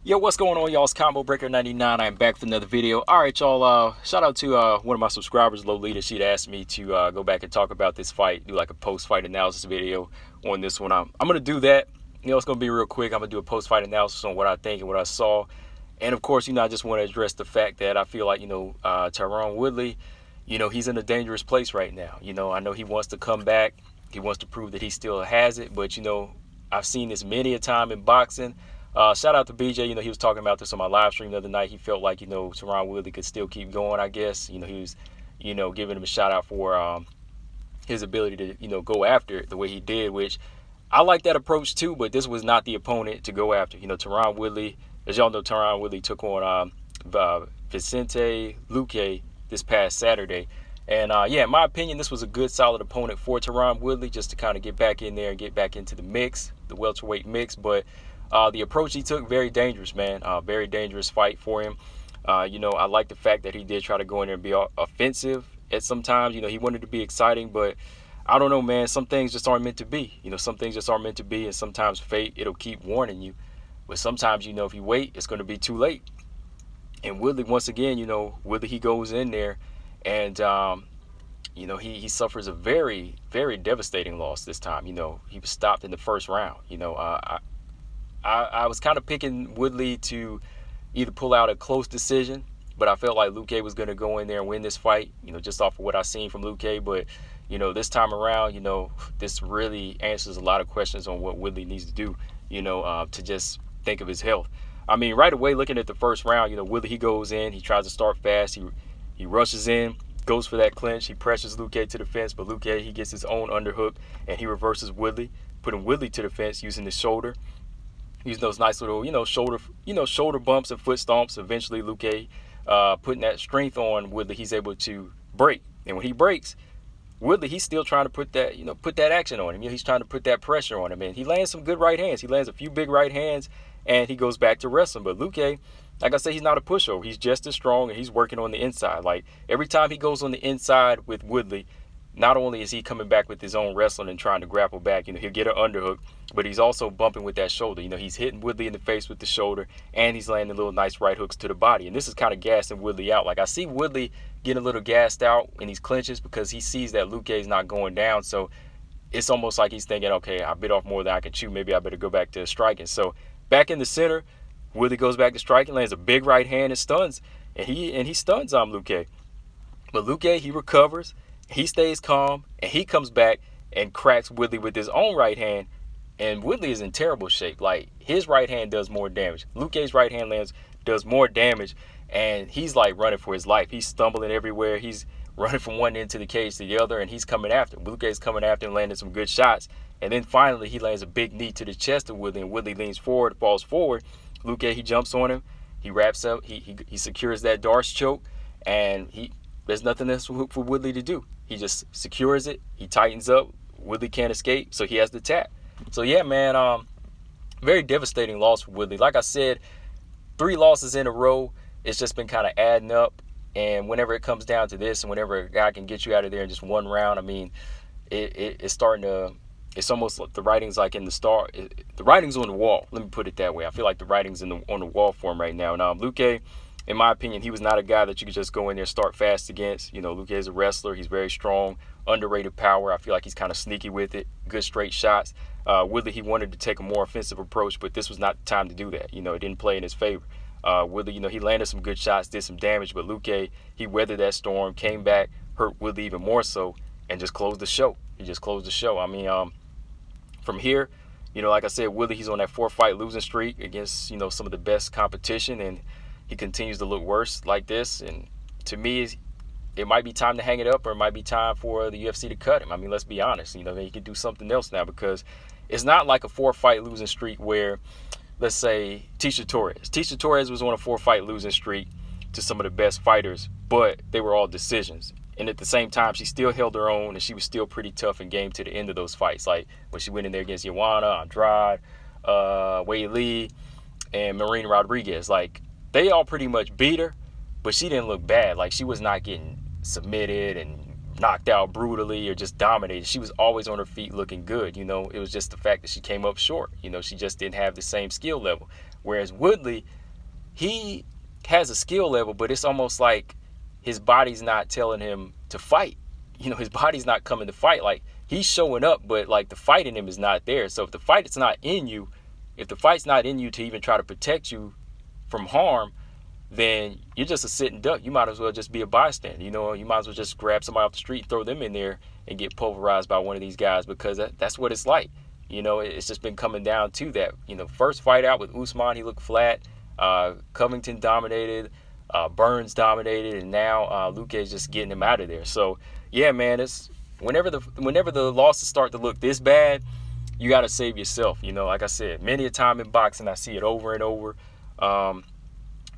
Yo, what's going on, y'all? It's Combo Breaker 99. I'm back with another video. All right, y'all. Shout out to one of my subscribers, Lolita. She'd asked me to go back and talk about this fight, do like a post-fight analysis video on this one. I'm gonna do that. It's gonna be real quick. I'm gonna do a post-fight analysis on what I think and what I saw, and of course, I just want to address the fact that I feel like Tyron Woodley, he's in a dangerous place right now. I know he wants to come back. He wants to prove that he still has it, but I've seen this many a time in boxing. Shout out to BJ. He was talking about this on my live stream the other night. He felt like, Tyron Woodley could still keep going, I guess. He was, giving him a shout out for his ability to, go after it the way he did, which I like that approach too, but this was not the opponent to go after. Tyron Woodley, as y'all know, Tyron Woodley took on Vicente Luque this past Saturday. And yeah, in my opinion, this was a good, solid opponent for Tyron Woodley just to kind of get back in there and get back into the mix, the welterweight mix. But the approach he took, very dangerous, man. Very dangerous fight for him. I like the fact that he did try to go in there and be offensive at some times. He wanted to be exciting, but I don't know, man. Some things just aren't meant to be. Some things just aren't meant to be, and sometimes fate, it'll keep warning you. But sometimes, if you wait, it's going to be too late. And Woodley, once again, Woodley, he goes in there and, he suffers a very, very devastating loss this time. He was stopped in the first round. I was kind of picking Woodley to either pull out a close decision, but I felt like Luque was going to go in there and win this fight, just off of what I've seen from Luque. But, this time around, this really answers a lot of questions on what Woodley needs to do, to just think of his health. I mean, right away, looking at the first round, Woodley, he goes in, he tries to start fast, he rushes in, goes for that clinch, he pressures Luque to the fence, but Luque, he gets his own underhook, and he reverses Woodley, putting Woodley to the fence using the shoulder. Using those nice little, shoulder bumps and foot stomps. Eventually, Luque, putting that strength on Woodley, he's able to break. And when he breaks, Woodley, he's still trying to put that action on him. He's trying to put that pressure on him. And he lands some good right hands. He lands a few big right hands, and he goes back to wrestling. But Luque, like I said, he's not a pushover. He's just as strong, and he's working on the inside. Like, every time he goes on the inside with Woodley, not only is he coming back with his own wrestling and trying to grapple back, he'll get an underhook, but he's also bumping with that shoulder. He's hitting Woodley in the face with the shoulder, and he's landing little nice right hooks to the body. And this is kind of gassing Woodley out. Like, I see Woodley getting a little gassed out in these clinches because he sees that Luque is not going down. So it's almost like he's thinking, okay, I bit off more than I can chew. Maybe I better go back to striking. So back in the center, Woodley goes back to striking, lands a big right hand and stuns, and he stuns Luque. But Luque, he recovers. He stays calm, and he comes back and cracks Woodley with his own right hand, and Woodley is in terrible shape. Like, his right hand does more damage. Luque's right hand does more damage, and he's like running for his life. He's stumbling everywhere. He's running from one end to the cage to the other, and he's coming after him. Luque's coming after him, landing some good shots, and then finally he lands a big knee to the chest of Woodley, and Woodley leans forward, falls forward. Luque, he jumps on him. He wraps up. He secures that Darce choke, and there's nothing else for Woodley to do. He just secures it. He tightens up. Woodley can't escape, so he has the tap. So yeah, man, very devastating loss for Woodley. Like I said, 3 losses in a row. It's just been kind of adding up. And whenever it comes down to this, and whenever a guy can get you out of there in just one round, I mean, it's starting to. It's almost like the writing's like in the star. The writing's on the wall. Let me put it that way. I feel like the writing's on the wall for him right now. Now, Luque, in my opinion, he was not a guy that you could just go in there and start fast against. Luque is a wrestler. He's very strong, underrated power. I feel like he's kind of sneaky with it. Good straight shots. Woodley, he wanted to take a more offensive approach, but this was not the time to do that. It didn't play in his favor. Woodley, he landed some good shots, did some damage, but Luque, he weathered that storm, came back, hurt Woodley even more so, and just closed the show. He just closed the show. I mean, from here, like I said, Woodley, he's on that 4-fight losing streak against, some of the best competition, and he continues to look worse like this. And to me, it might be time to hang it up, or it might be time for the UFC to cut him. I mean, let's be honest. He can do something else now, because it's not like a 4-fight losing streak where, let's say, Tecia Torres was on a 4-fight losing streak to some of the best fighters, but they were all decisions. And at the same time, she still held her own, and she was still pretty tough and game to the end of those fights. Like when she went in there against Joanna, Andrade, Wei Lee, and Marina Rodriguez. Like, they all pretty much beat her, but she didn't look bad. Like, she was not getting submitted and knocked out brutally or just dominated. She was always on her feet looking good. You know, it was just the fact that she came up short. You know, she just didn't have the same skill level. Whereas Woodley, he has a skill level, but it's almost like his body's not telling him to fight. You know, his body's not coming to fight. Like, he's showing up, but like the fight in him is not there. So if the fight is not in you, if the fight's not in you to even try to protect you from harm, then you're just a sitting duck. You might as well just be a bystander. You know, you might as well just grab somebody off the street, throw them in there, and get pulverized by one of these guys, because that's what it's like. You know, it's just been coming down to that. You know, first fight out with Usman, he looked flat. Covington dominated. Burns dominated, and now Luque is just getting him out of there. So yeah, man, it's whenever the losses start to look this bad, you got to save yourself. You know, like I said, many a time in boxing, I see it over and over.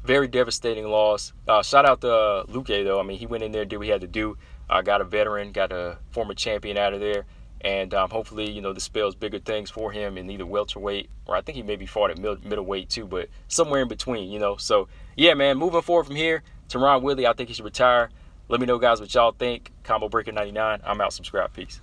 Very devastating loss. Shout out to Luque, though. I mean, he went in there, did what he had to do. Got a veteran, got a former champion out of there. And hopefully, you know, this spells bigger things for him in either welterweight, or I think he maybe fought at middleweight too, but somewhere in between, you know. So, yeah, man, moving forward from here, Tyron Woodley, I think he should retire. Let me know, guys, what y'all think. Combo Breaker 99. I'm out. Subscribe. Peace.